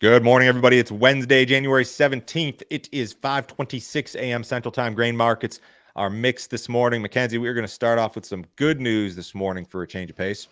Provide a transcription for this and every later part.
Good morning, everybody. It's Wednesday, January 17th. It is 5:26 a.m. Central Time. Grain markets are mixed this morning. Mackenzie, we are going to start off with some good news this morning for a change of pace.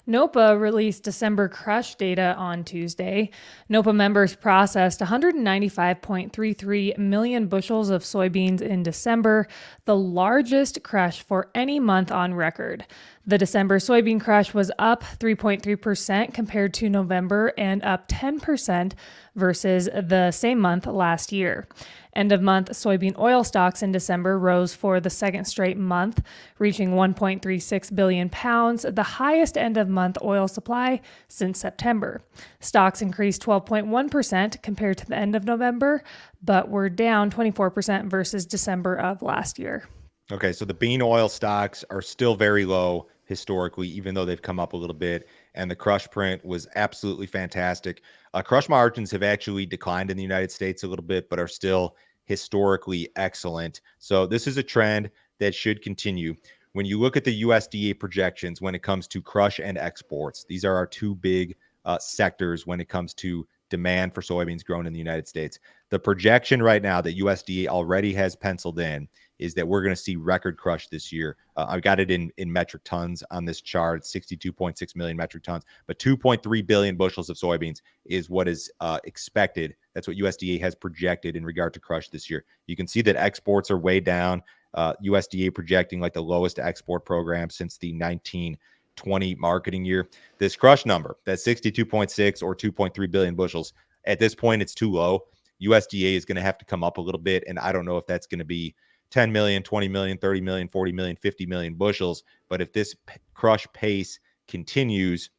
NOPA released December crush data on Tuesday. NOPA members processed 195.33 million bushels of soybeans in December, the largest crush for any month on record. The December soybean crush was up 3.3% compared to November and up 10% versus the same month last year. End of month soybean oil stocks in December rose for the second straight month, reaching 1.36 billion pounds, the highest end of month oil supply since September. Stocks increased 12.1% compared to the end of November, but were down 24% versus December of last year. Okay, so the bean oil stocks are still very low historically, even though they've come up a little bit. And the crush print was absolutely fantastic. Crush margins have actually declined in the United States a little bit, but are still historically excellent. So this is a trend that should continue. When you look at the USDA projections when it comes to crush and exports, these are our two big sectors when it comes to demand for soybeans grown in the United States. The projection right now that USDA already has penciled in is that we're going to see record crush this year. I've got it in metric tons on this chart, 62.6 million metric tons, but 2.3 billion bushels of soybeans is what is expected. That's what USDA has projected in regard to crush this year. You can see that exports are way down. USDA projecting like the lowest export program since the 1920 marketing year. This crush number, that 62.6 or 2.3 billion bushels, at this point, it's too low. USDA is going to have to come up a little bit, and I don't know if that's going to be 10 million, 20 million, 30 million, 40 million, 50 million bushels. But if this crush pace continues,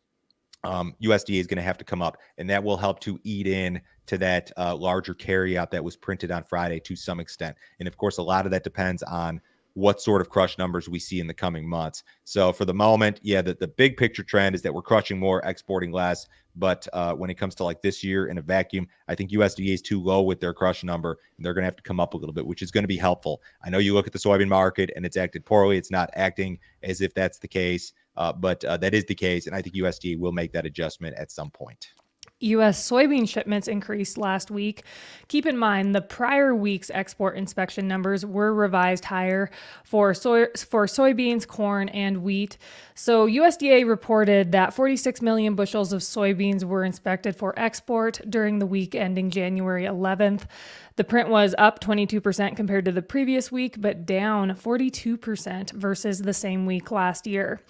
USDA is going to have to come up, and that will help to eat in to that larger carryout that was printed on Friday to some extent. And of course, a lot of that depends on what sort of crush numbers we see in the coming months. So for the moment, yeah, the big picture trend is that we're crushing more, exporting less. But when it comes to like this year in a vacuum, I think USDA is too low with their crush number, and they're going to have to come up a little bit, which is going to be helpful. I know you look at the soybean market and it's acted poorly. It's not acting as if that's the case, but that is the case. And I think USDA will make that adjustment at some point. U.S. soybean shipments increased last week. Keep in mind the prior week's export inspection numbers were revised higher for soybeans, corn, and wheat. So USDA reported that 46 million bushels of soybeans were inspected for export during the week ending January 11th. The print was up 22% compared to the previous week, but down 42% versus the same week last year.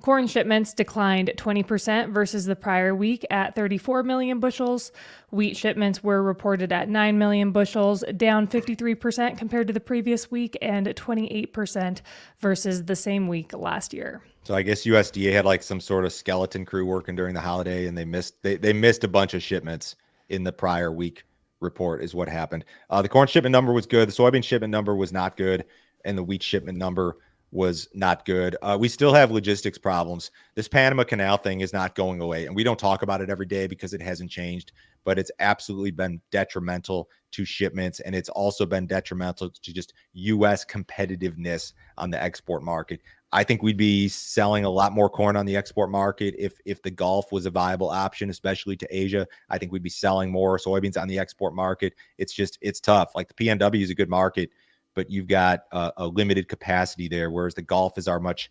Corn shipments declined 20% versus the prior week at 34 million bushels. Wheat shipments were reported at 9 million bushels, down 53% compared to the previous week and 28% versus the same week last year. So I guess USDA had like some sort of skeleton crew working during the holiday, and they missed a bunch of shipments in the prior week report is what happened. The corn shipment number was good. The soybean shipment number was not good, and the wheat shipment number was not good. We still have logistics problems. This Panama Canal thing is not going away, and we don't talk about it every day because it hasn't changed, but it's absolutely been detrimental to shipments, and it's also been detrimental to just U.S. competitiveness on the export market. I think we'd be selling a lot more corn on the export market if the Gulf was a viable option, especially to Asia. I think we'd be selling more soybeans on the export market. It's tough. Like the PNW is a good market, but you've got a limited capacity there, whereas the Gulf is our much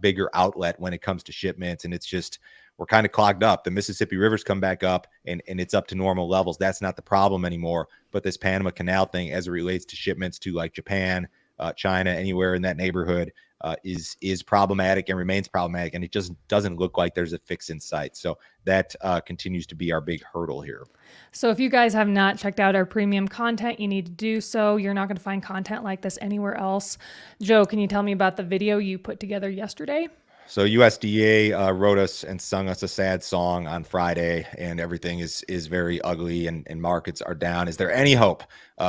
bigger outlet when it comes to shipments, and it's just we're kind of clogged up. The Mississippi River's come back up, and it's up to normal levels. That's not the problem anymore. But this Panama Canal thing, as it relates to shipments to like Japan, China, anywhere in that neighborhood, is problematic and remains problematic, and it just doesn't look like there's a fix in sight. So that continues to be our big hurdle here. So if you guys have not checked out our premium content, you need to do so. You're not going to find content like this anywhere else. Joe, can you tell me about the video you put together yesterday? So USDA wrote us and sung us a sad song on Friday, and everything is very ugly, and markets are down. Is there any hope?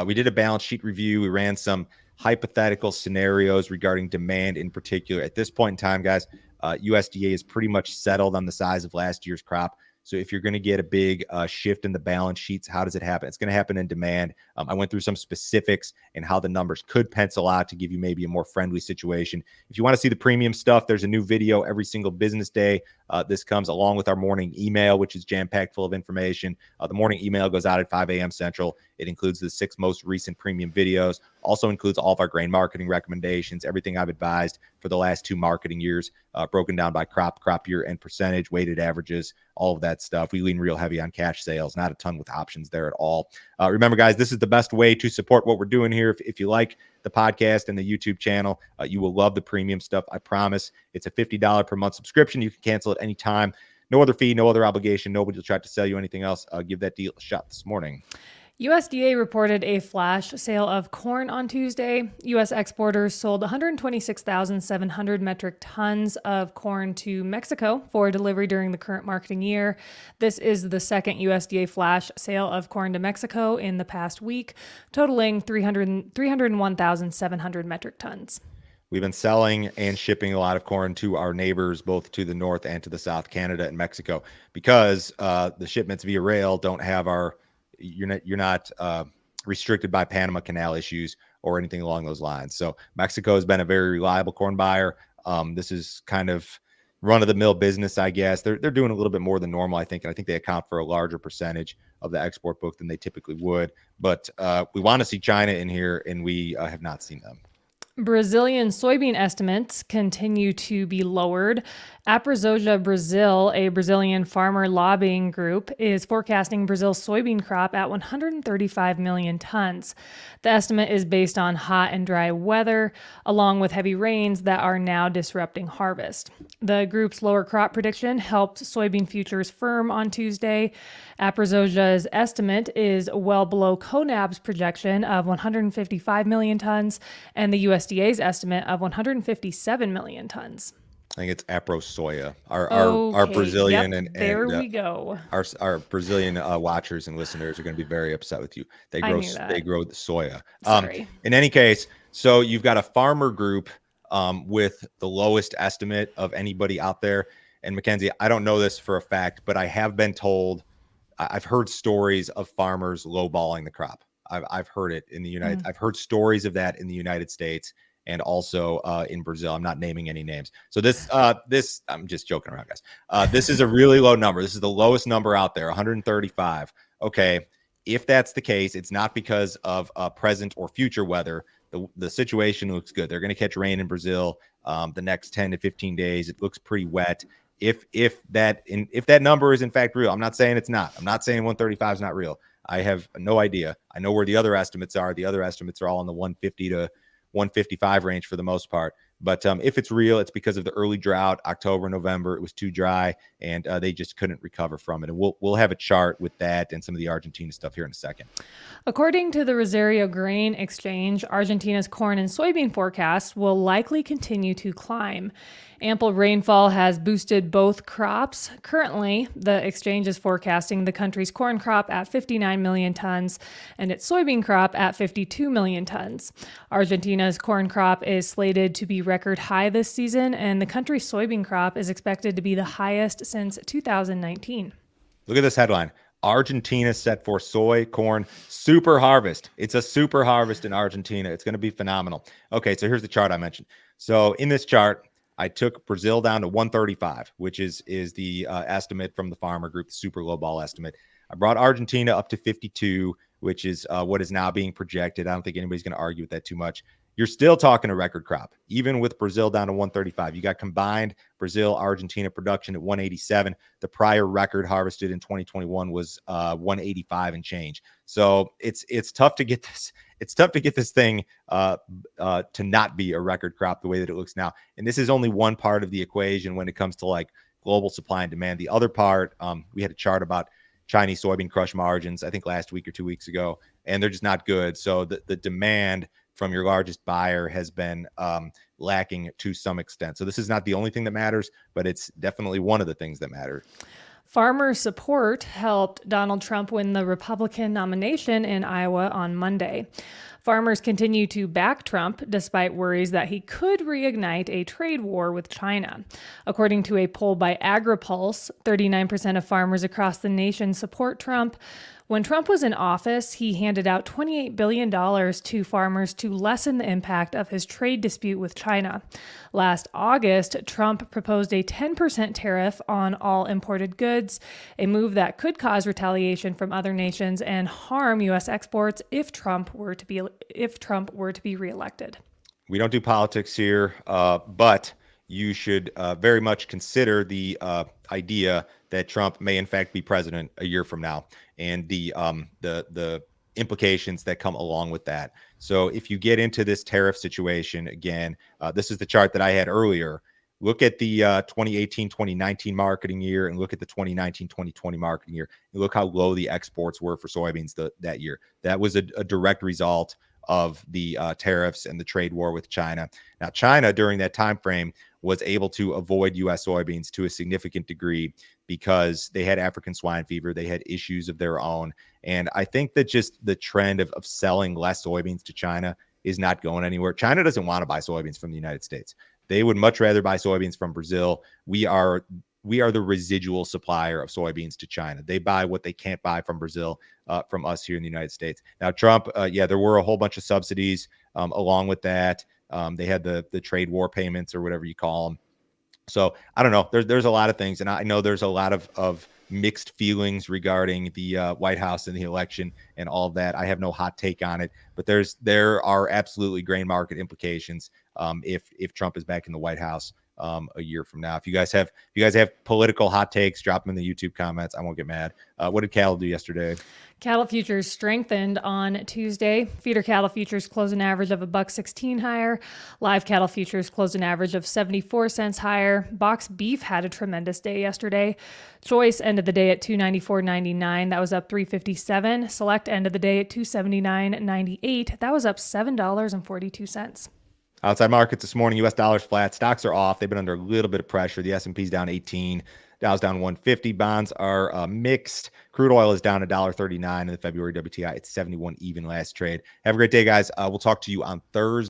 We did a balance sheet review. We ran some hypothetical scenarios regarding demand in particular. At this point in time, guys, USDA is pretty much settled on the size of last year's crop. So if you're going to get a big shift in the balance sheets, how does it happen? It's going to happen in demand. I went through some specifics and how the numbers could pencil out to give you maybe a more friendly situation. If you want to see the premium stuff, there's a new video every single business day This comes along with our morning email, which is jam-packed full of information. The morning email goes out at 5 a.m. Central. It includes the 6 most recent premium videos, also includes all of our grain marketing recommendations, everything I've advised for the last 2 marketing years, broken down by crop year, and percentage, weighted averages, all of that stuff. We lean real heavy on cash sales, not a ton with options there at all. Remember, guys, this is the best way to support what we're doing here. If you like the podcast and the YouTube channel, you will love the premium stuff. I promise. It's a $50 per month subscription. You can cancel at any time. No other fee, no other obligation. Nobody will try to sell you anything else. Give that deal a shot this morning. USDA reported a flash sale of corn on Tuesday. U.S. exporters sold 126,700 metric tons of corn to Mexico for delivery during the current marketing year. This is the second USDA flash sale of corn to Mexico in the past week, totaling 301,700 metric tons. We've been selling and shipping a lot of corn to our neighbors, both to the north and to the south, Canada and Mexico, because the shipments via rail don't have our you're not restricted by Panama Canal issues or anything along those lines. So Mexico has been a very reliable corn buyer. This is kind of run-of-the-mill business, I guess. They're doing a little bit more than normal, I think, and I think they account for a larger percentage of the export book than they typically would. But we want to see China in here, and we have not seen them. Brazilian soybean estimates continue to be lowered. Aprosoja Brazil, a Brazilian farmer lobbying group, is forecasting Brazil's soybean crop at 135 million tons. The estimate is based on hot and dry weather, along with heavy rains that are now disrupting harvest. The group's lower crop prediction helped soybean futures firm on Tuesday. Aprosoja's estimate is well below CONAB's projection of 155 million tons and the USDA's estimate of 157 million tons. I think it's AproSoja. Our Brazilian we go. Our Brazilian watchers and listeners are going to be very upset with you. They grow the soya. Sorry. In any case, so you've got a farmer group with the lowest estimate of anybody out there. And Mackenzie, I don't know this for a fact, but I have been told, I've heard stories of farmers lowballing the crop. I've heard it in the United. I've heard stories of that in the United States and also in Brazil. I'm not naming any names. So this I'm just joking around, guys. This is a really low number. This is the lowest number out there, 135. Okay, if that's the case, it's not because of present or future weather. The situation looks good. They're going to catch rain in Brazil the next 10 to 15 days. It looks pretty wet. If that number is in fact real, I'm not saying it's not. I'm not saying 135 is not real. I have no idea. I know where the other estimates are. The other estimates are all in the 150 to 155 range for the most part. But if it's real, it's because of the early drought, October, November. It was too dry, and they just couldn't recover from it. And we'll have a chart with that and some of the Argentina stuff here in a second. According to the Rosario Grain Exchange, Argentina's corn and soybean forecasts will likely continue to climb. Ample rainfall has boosted both crops. Currently, the exchange is forecasting the country's corn crop at 59 million tons and its soybean crop at 52 million tons. Argentina's corn crop is slated to be record high this season, and the country's soybean crop is expected to be the highest since 2019. Look at this headline. Argentina set for soy, corn, super harvest. It's a super harvest in Argentina. It's going to be phenomenal. Okay, so here's the chart I mentioned. So in this chart, I took Brazil down to 135, which is the estimate from the farmer group, the super low ball estimate. I brought Argentina up to 52, which is what is now being projected. I don't think anybody's going to argue with that too much. You're still talking a record crop, even with Brazil down to 135. You got combined Brazil-Argentina production at 187. The prior record harvested in 2021 was 185 and change. So it's tough to get this. It's tough to get this thing to not be a record crop the way that it looks now. And this is only one part of the equation when it comes to like global supply and demand. The other part, we had a chart about Chinese soybean crush margins, I think last week or 2 weeks ago, and they're just not good. So the demand from your largest buyer has been lacking to some extent. So this is not the only thing that matters, but it's definitely one of the things that matter. Farmer support helped Donald Trump win the Republican nomination in Iowa on Monday. Farmers continue to back Trump despite worries that he could reignite a trade war with China. According to a poll by AgriPulse, 39% of farmers across the nation support Trump. When Trump was in office, he handed out $28 billion to farmers to lessen the impact of his trade dispute with China. Last August, Trump proposed a 10% tariff on all imported goods, a move that could cause retaliation from other nations and harm U.S. exports if Trump were to be reelected. We don't do politics here, but you should very much consider the idea that Trump may in fact be president a year from now, and the implications that come along with that. So if you get into this tariff situation again, this is the chart that I had earlier. Look at the 2018-2019 marketing year and look at the 2019-2020 marketing year. And look how low the exports were for soybeans that year. That was a direct result of the tariffs and the trade war with China. Now, China during that time frame was able to avoid U.S. soybeans to a significant degree because they had African swine fever. They had issues of their own. And I think that just the trend of selling less soybeans to China is not going anywhere. China doesn't want to buy soybeans from the United States. They would much rather buy soybeans from Brazil. We are the residual supplier of soybeans to China. They buy what they can't buy from Brazil, from us here in the United States. Now, Trump, there were a whole bunch of subsidies along with that. They had the trade war payments or whatever you call them. So I don't know. There's a lot of things, and I know there's a lot of mixed feelings regarding the White House and the election and all of that. I have no hot take on it, but there are absolutely grain market implications if Trump is back in the White House a year from now. If you guys have political hot takes, drop them in the YouTube comments. I won't get mad. What did cattle do yesterday? Cattle futures strengthened on Tuesday. Feeder cattle futures closed an average of $1.16 higher. Live cattle futures closed an average of 74 cents higher. Box beef had a tremendous day yesterday. Choice ended the day at $294.99. That was up $3.57. Select ended the day at $279.98. That was up $7.42. Outside markets this morning, U.S. dollars flat. Stocks are off. They've been under a little bit of pressure. The S&P's down 18. Dow's down 150. Bonds are mixed. Crude oil is down $1.39 in the February WTI. It's 71 even last trade. Have a great day, guys. We'll talk to you on Thursday.